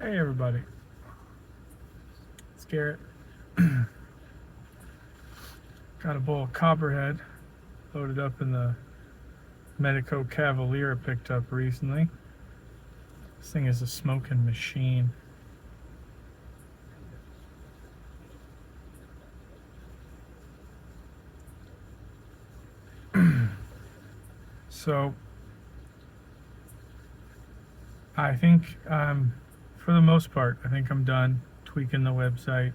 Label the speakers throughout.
Speaker 1: Hey everybody, it's Garrett. Got a bowl of Copperhead loaded up in the Medico Cavalier I picked up recently. This thing is a smoking machine. So I think, for the most part, I think I'm done tweaking the website.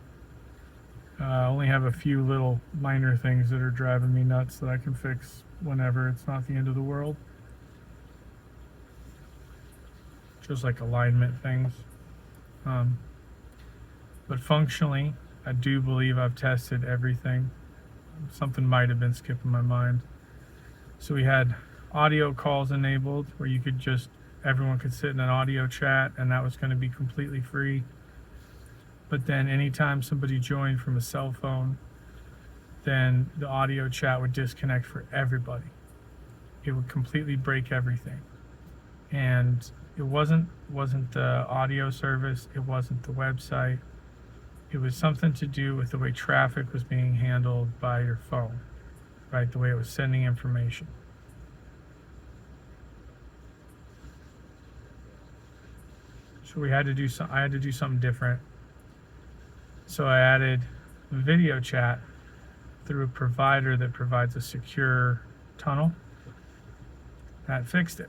Speaker 1: I only have a few little minor things that are driving me nuts that I can fix whenever. It's not the end of the world. Just like alignment things. But functionally, I do believe I've tested everything. Something might have been skipping my mind. So we had audio calls enabled where you could just, everyone could sit in an audio chat, and that was going to be completely free. But then anytime somebody joined from a cell phone, then the audio chat would disconnect for everybody. It would completely break everything. And it wasn't the audio service, it wasn't the website. It was something to do with the way traffic was being handled by your phone, right? The way it was sending information. So I had to do something different. So I added video chat through a provider that provides a secure tunnel. That fixed it.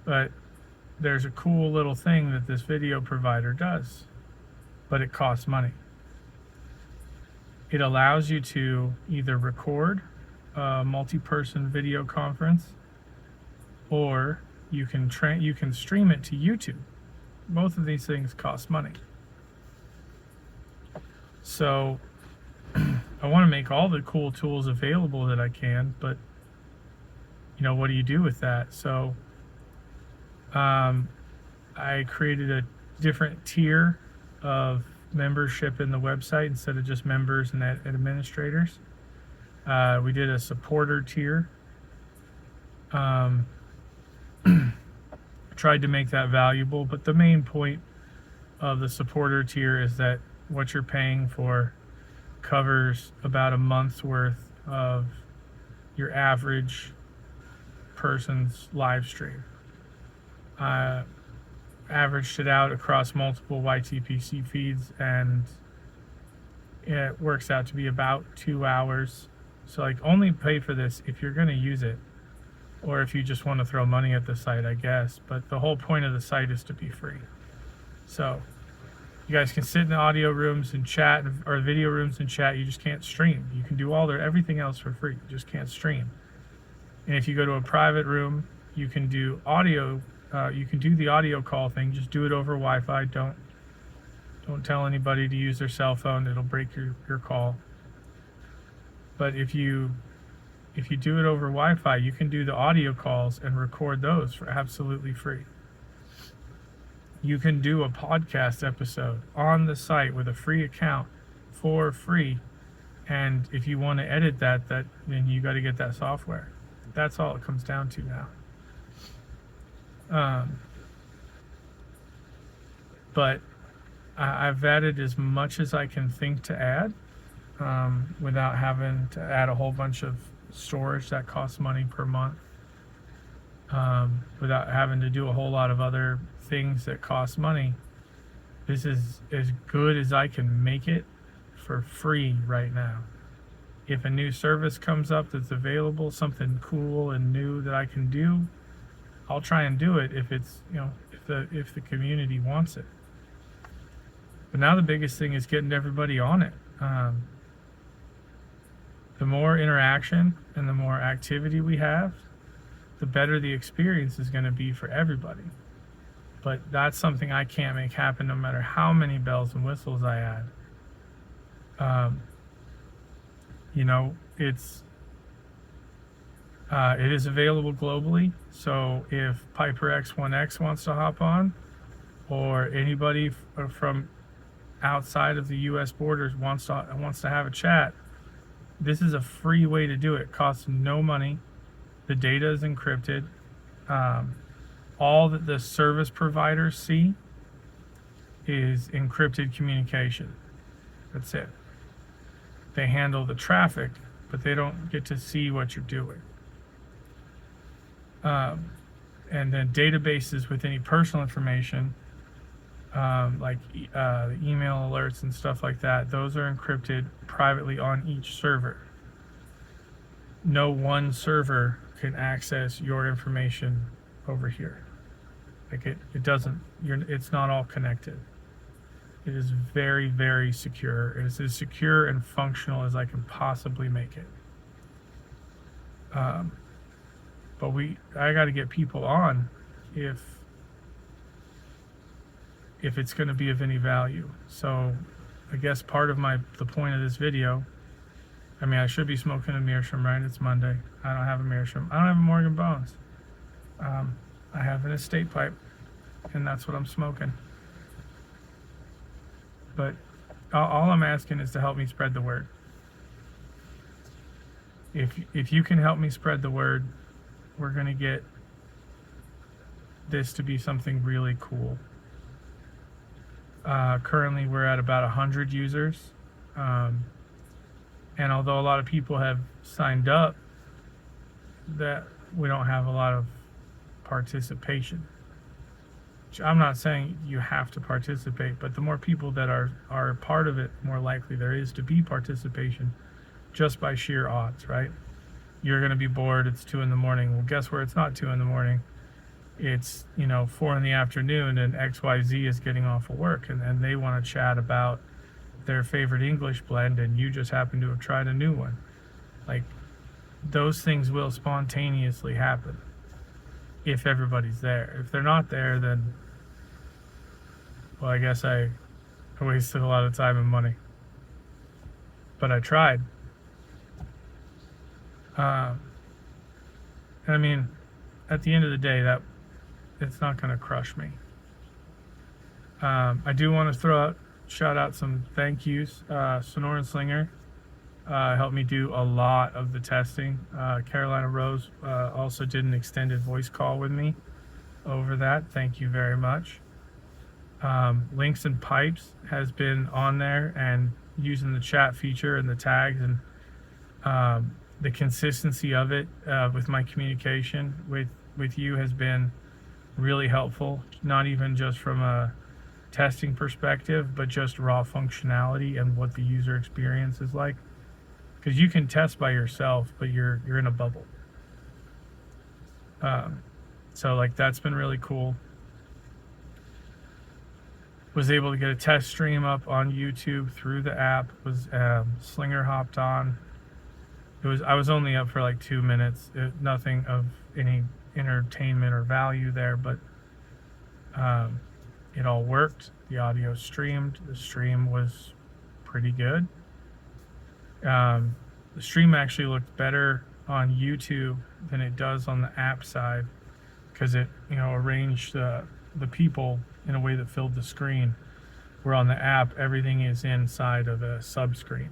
Speaker 1: But there's a cool little thing that this video provider does, but it costs money. It allows you to either record a multi-person video conference, or you can stream it to YouTube. Both of these things cost money. So I want to make all the cool tools available that I can, but what do you do with that? So I created a different tier of membership in the website instead of just members and administrators. We did a supporter tier. Tried to make that valuable, but the main point of the supporter tier is that what you're paying for covers about a month's worth of your average person's live stream. Averaged it out across multiple YTPC feeds, and it works out to be about 2 hours. So only pay for this if you're going to use it, or if you just want to throw money at the site, I guess. But the whole point of the site is to be free. So you guys can sit in the audio rooms and chat, or video rooms and chat. You just can't stream. You can do everything else for free. You just can't stream. And if you go to a private room, you can do audio. You can do the audio call thing. Just do it over Wi-Fi. Don't tell anybody to use their cell phone. It'll break your call. But if you do it over Wi-Fi, you can do the audio calls and record those for absolutely free. You can do a podcast episode on the site with a free account for free. And if you want to edit that then you got to get that software. That's all it comes down to now. But I've added as much as I can think to add, without having to add a whole bunch of storage that costs money per month, without having to do a whole lot of other things that cost money. This is as good as I can make it for free right now. If a new service comes up that's available, something cool and new that I can do, I'll try and do it if it's, if the community wants it. But now the biggest thing is getting everybody on it. The more interaction and the more activity we have, the better the experience is going to be for everybody. But that's something I can't make happen no matter how many bells and whistles I add. It is available globally. So if Piper X1X wants to hop on, or anybody from outside of the U.S. borders wants to have a chat, this is a free way to do it. It costs no money. The data is encrypted. All that the service providers see is encrypted communication. That's it. They handle the traffic, but they don't get to see what you're doing. And then databases with any personal information, like email alerts and stuff like that, those are encrypted privately on each server. No one server can access your information over here. Like it doesn't, it's not all connected. It is very, very secure. It is as secure and functional as I can possibly make it. But I got to get people on if it's going to be of any value. So I guess part of the point of this video, I mean, I should be smoking a Meerschaum, right? It's Monday. I don't have a Meerschaum. I don't have a Morgan Bones. I have an estate pipe, and that's what I'm smoking. But all I'm asking is to help me spread the word. If you can help me spread the word, we're going to get this to be something really cool. Currently, we're at about 100 users. And although a lot of people have signed up, that we don't have a lot of participation. I'm not saying you have to participate, but the more people that are a part of it, more likely there is to be participation just by sheer odds, right? You're going to be bored. It's 2 a.m. Well, guess where it's not 2 a.m. It's 4 p.m. and XYZ is getting off of work and they want to chat about their favorite English blend and you just happen to have tried a new one. Like, those things will spontaneously happen if everybody's there. If they're not there, then, well, I guess I wasted a lot of time and money. But I tried. I mean, at the end of the day, that it's not going to crush me. I do want to shout out some thank yous. Sonoran Slinger helped me do a lot of the testing. Carolina Rose also did an extended voice call with me over that. Thank you very much. Links and Pipes has been on there and using the chat feature and the tags and the consistency of it with my communication with you has been really helpful, not even just from a testing perspective, but just raw functionality and what the user experience is like. Because you can test by yourself, but you're in a bubble. So like that's been really cool. Was able to get a test stream up on YouTube through the app. Slinger hopped on. I was only up for like 2 minutes. Nothing of any entertainment or value there, but it all worked. The audio streamed. The stream was pretty good. The stream actually looked better on YouTube than it does on the app side because it arranged the people in a way that filled the screen, where on the app everything is inside of a sub screen.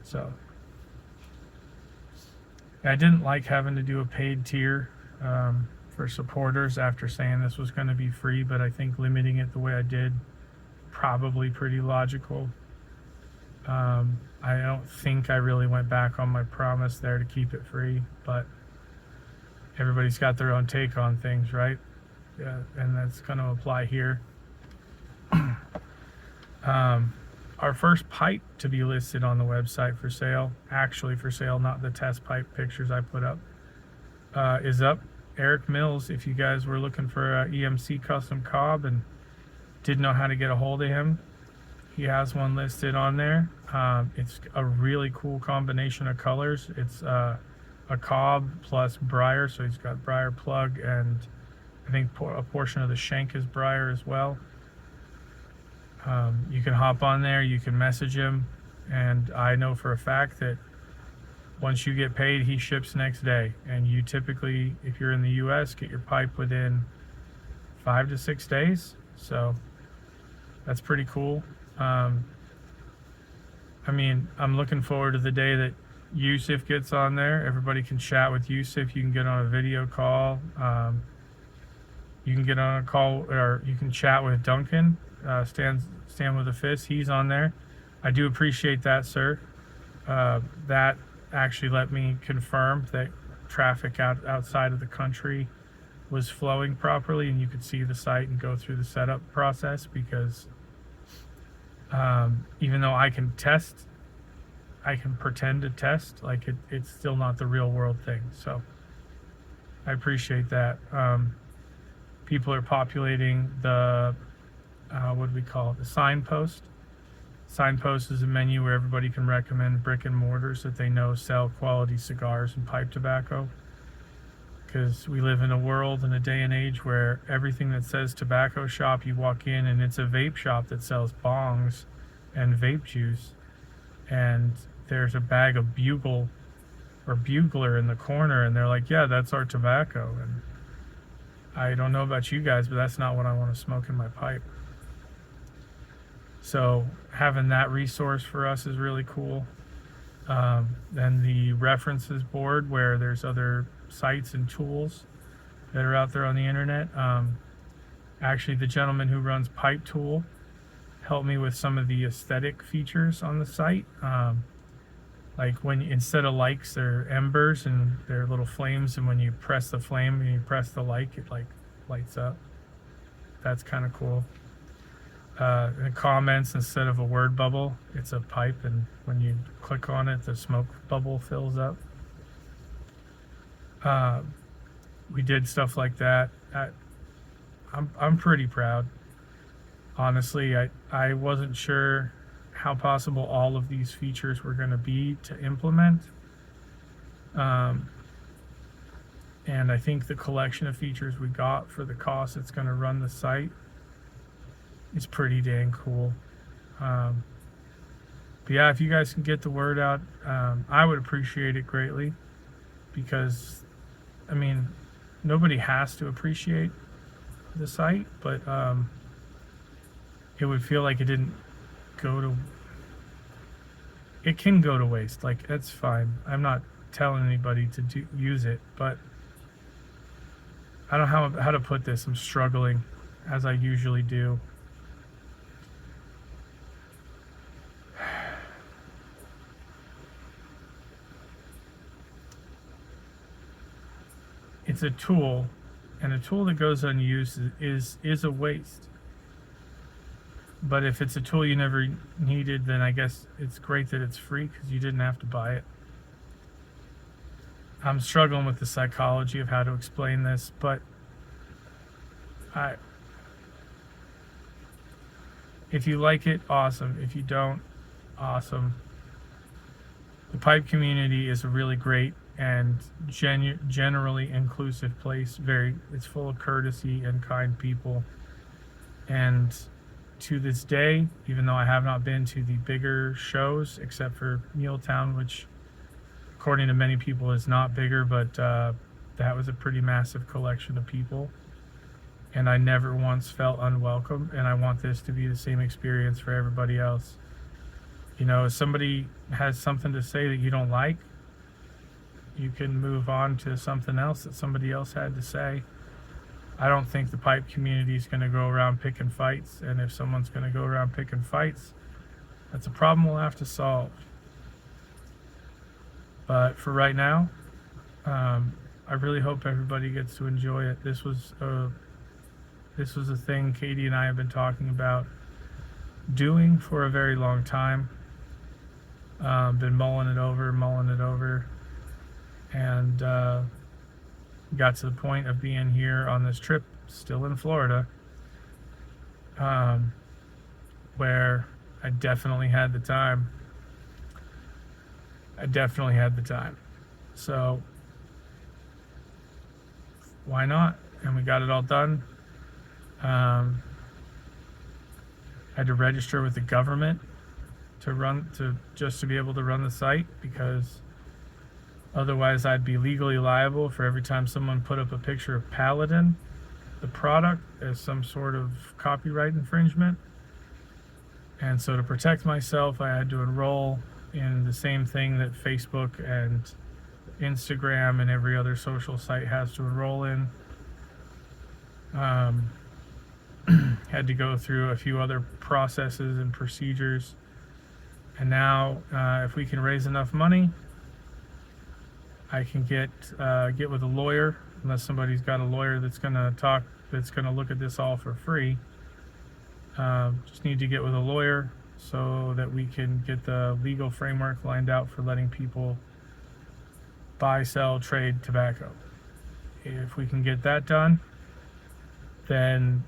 Speaker 1: So I didn't like having to do a paid tier for supporters after saying this was going to be free, but I think limiting it the way I did probably pretty logical. I don't think I really went back on my promise there to keep it free, but everybody's got their own take on things, right? Yeah, and that's going to apply here. Our first pipe to be listed on the website for sale, actually for sale, not the test pipe pictures I put up, is up. Eric Mills, if you guys were looking for a EMC custom cob and didn't know how to get a hold of him, he has one listed on there. It's a really cool combination of colors. It's a cob plus briar, so he's got briar plug, and I think a portion of the shank is briar as well. You can hop on there, you can message him, and I know for a fact that once you get paid, he ships next day. And you typically, if you're in the US, get your pipe within 5 to 6 days. So that's pretty cool. I mean, I'm looking forward to the day that Yusuf gets on there. Everybody can chat with Yusuf. You can get on a video call. You can get on a call, or you can chat with Duncan, Stand with a Fist. He's on there. I do appreciate that, sir. That actually let me confirm that traffic outside of the country was flowing properly, and you could see the site and go through the setup process, because even though I can pretend to test, like it's still not the real world thing. So I appreciate that. People are populating the what do we call it? The signpost. Signpost is a menu where everybody can recommend brick and mortars that they know sell quality cigars and pipe tobacco. Because we live in a world and a day and age where everything that says tobacco shop, you walk in and it's a vape shop that sells bongs and vape juice. And there's a bag of Bugle or Bugler in the corner, and they're like, yeah, that's our tobacco. And I don't know about you guys, but that's not what I want to smoke in my pipe. So having that resource for us is really cool. Then the references board, where there's other sites and tools that are out there on the internet. Actually, the gentleman who runs Pipe Tool helped me with some of the aesthetic features on the site. Like when instead of likes, they're embers and they're little flames, and when you press the flame and you press the like, it like lights up. That's kind of cool. The comments, instead of a word bubble, it's a pipe, and when you click on it, the smoke bubble fills up. We did stuff like that. I'm pretty proud. Honestly, I wasn't sure how possible all of these features were going to be to implement. And I think the collection of features we got for the cost it's going to run the site is pretty dang cool. But yeah, if you guys can get the word out, I would appreciate it greatly, because I mean, nobody has to appreciate the site, but it would feel like it didn't it can go to waste. Like, that's fine. I'm not telling anybody to use it, but I don't know how to put this. I'm struggling, as I usually do. It's a tool, and a tool that goes unused is a waste. But if it's a tool you never needed, then I guess it's great that it's free, because you didn't have to buy it. I'm struggling with the psychology of how to explain this, but if you like it, awesome. If you don't, awesome. The pipe community is a really great and generally inclusive place. It's full of courtesy and kind people. And to this day, even though I have not been to the bigger shows, except for Muletown, which according to many people is not bigger, but that was a pretty massive collection of people. And I never once felt unwelcome, and I want this to be the same experience for everybody else. You know, if somebody has something to say that you don't like, you can move on to something else that somebody else had to say. I don't think the pipe community is going to go around picking fights, and if someone's going to go around picking fights, that's a problem we'll have to solve. But for right now, I really hope everybody gets to enjoy it. This was a thing Katie and I have been talking about doing for a very long time. Been mulling it over, and got to the point of being here on this trip, still in Florida, where I definitely had the time. So why not? And we got it all done. I had to register with the government to be able to run the site, because otherwise I'd be legally liable for every time someone put up a picture of Paladin, the product, as some sort of copyright infringement. And so to protect myself, I had to enroll in the same thing that Facebook and Instagram and every other social site has to enroll in. Um, had to go through a few other processes and procedures. And now, if we can raise enough money, I can get with a lawyer, unless somebody's got a lawyer that's gonna look at this all for free. Just need to get with a lawyer so that we can get the legal framework lined out for letting people buy, sell, trade tobacco. If we can get that done, then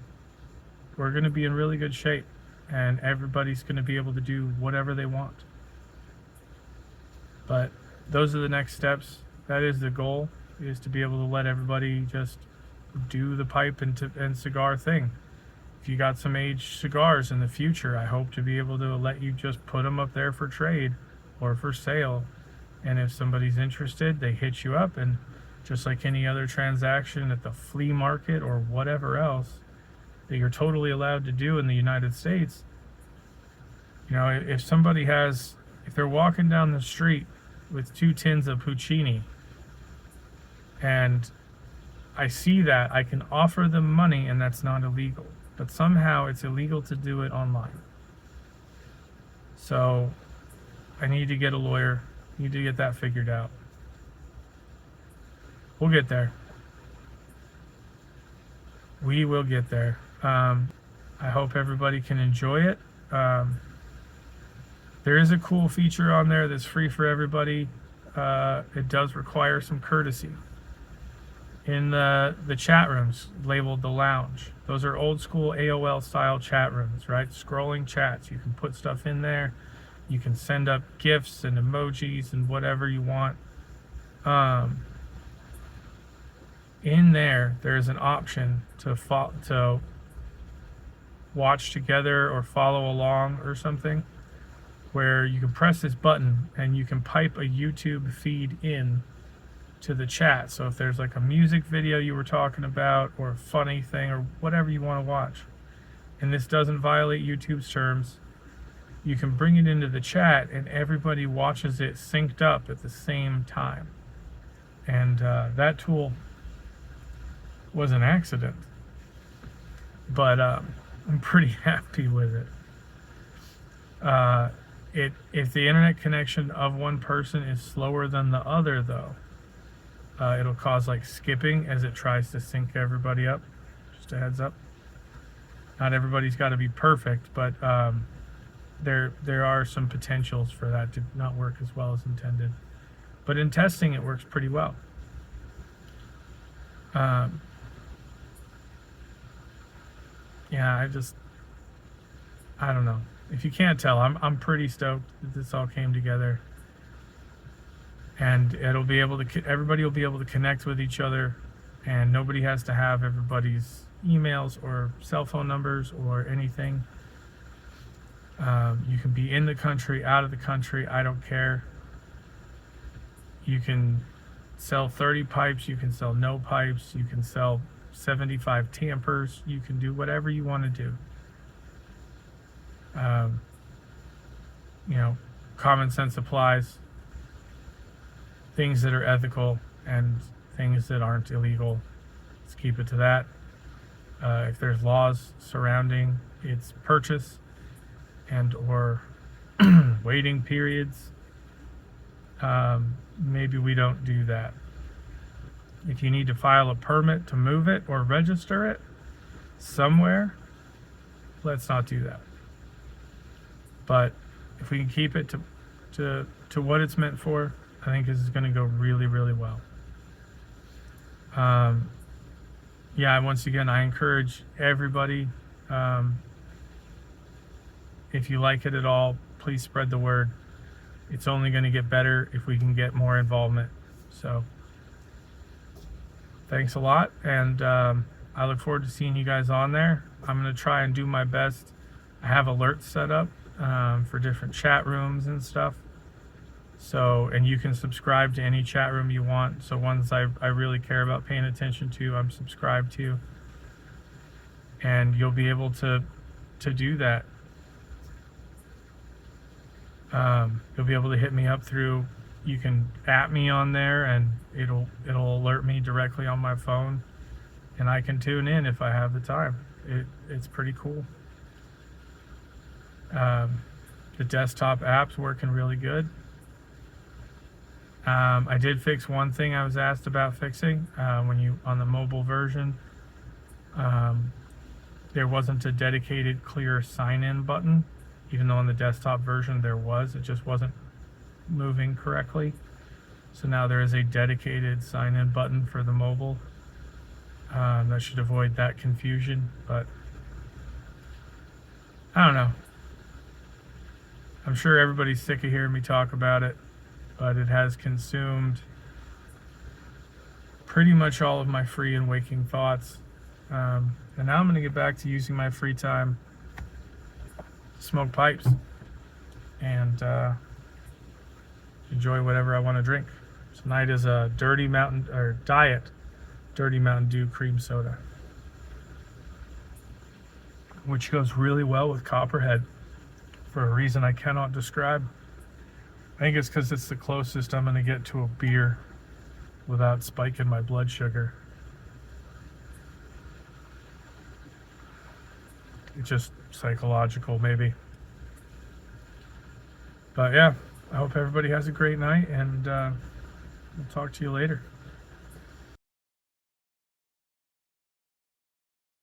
Speaker 1: we're going to be in really good shape, and everybody's going to be able to do whatever they want. But those are the next steps. That is the goal, is to be able to let everybody just do the pipe and cigar thing. If you got some aged cigars in the future, I hope to be able to let you just put them up there for trade or for sale. And if somebody's interested, they hit you up, and just like any other transaction at the flea market or whatever else that you're totally allowed to do in the United States, if they're walking down the street with 2 tins of Puccini and I see that, I can offer them money, and that's not illegal. But somehow it's illegal to do it online. So I need to get a lawyer, need to get that figured out. We'll get there. We will get there. I hope everybody can enjoy it. There is a cool feature on there that's free for everybody. It does require some courtesy. In the chat rooms labeled the lounge, those are old school AOL style chat rooms, right? Scrolling chats. You can put stuff in there. You can send up GIFs and emojis and whatever you want. In there's an option to watch together or follow along or something, where you can press this button and you can pipe a YouTube feed in to the chat. So if there's like a music video you were talking about, or a funny thing, or whatever you want to watch, and this doesn't violate YouTube's terms, you can bring it into the chat and everybody watches it synced up at the same time. And that tool was an accident, but I'm pretty happy with it. If the internet connection of one person is slower than the other, though, it'll cause like skipping as it tries to sync everybody up. Just a heads up. Not everybody's got to be perfect, but there are some potentials for that to not work as well as intended. But in testing, it works pretty well. Yeah, I don't know. If you can't tell, I'm pretty stoked that this all came together. And everybody will be able to connect with each other, and nobody has to have everybody's emails or cell phone numbers or anything. You can be in the country, out of the country, I don't care. You can sell 30 pipes, you can sell no pipes, you can sell 75 tampers, you can do whatever you want to do. Common sense applies. Things that are ethical and things that aren't illegal, let's keep it to that. If there's laws surrounding its purchase and or waiting periods, maybe we don't do that. If you need to file a permit to move it or register it somewhere, let's not do that. But if we can keep it to what it's meant for, I think this is going to go really, really well. Once again, I encourage everybody, if you like it at all, please spread the word. It's only going to get better if we can get more involvement. So thanks a lot, and I look forward to seeing you guys on there. I'm going to try and do my best. I have alerts set up for different chat rooms and stuff. So, and you can subscribe to any chat room you want. So ones I really care about paying attention to, I'm subscribed to. And you'll be able to do that. You'll be able to hit me up through, you can @ me on there, and it'll alert me directly on my phone. and I can tune in if I have the time. It's pretty cool. The desktop app's working really good. I did fix one thing I was asked about fixing. When you on the mobile version, there wasn't a dedicated clear sign-in button, even though on the desktop version there was. It just wasn't moving correctly. So now there is a dedicated sign-in button for the mobile. That should avoid that confusion, but I don't know. I'm sure everybody's sick of hearing me talk about it, but it has consumed pretty much all of my free and waking thoughts. And now I'm going to get back to using my free time to smoke pipes and enjoy whatever I want to drink. Tonight is a diet Dirty Mountain Dew cream soda, which goes really well with Copperhead for a reason I cannot describe. I think it's because it's the closest I'm going to get to a beer without spiking my blood sugar. It's just psychological, maybe. But yeah, I hope everybody has a great night, and we'll talk to you later.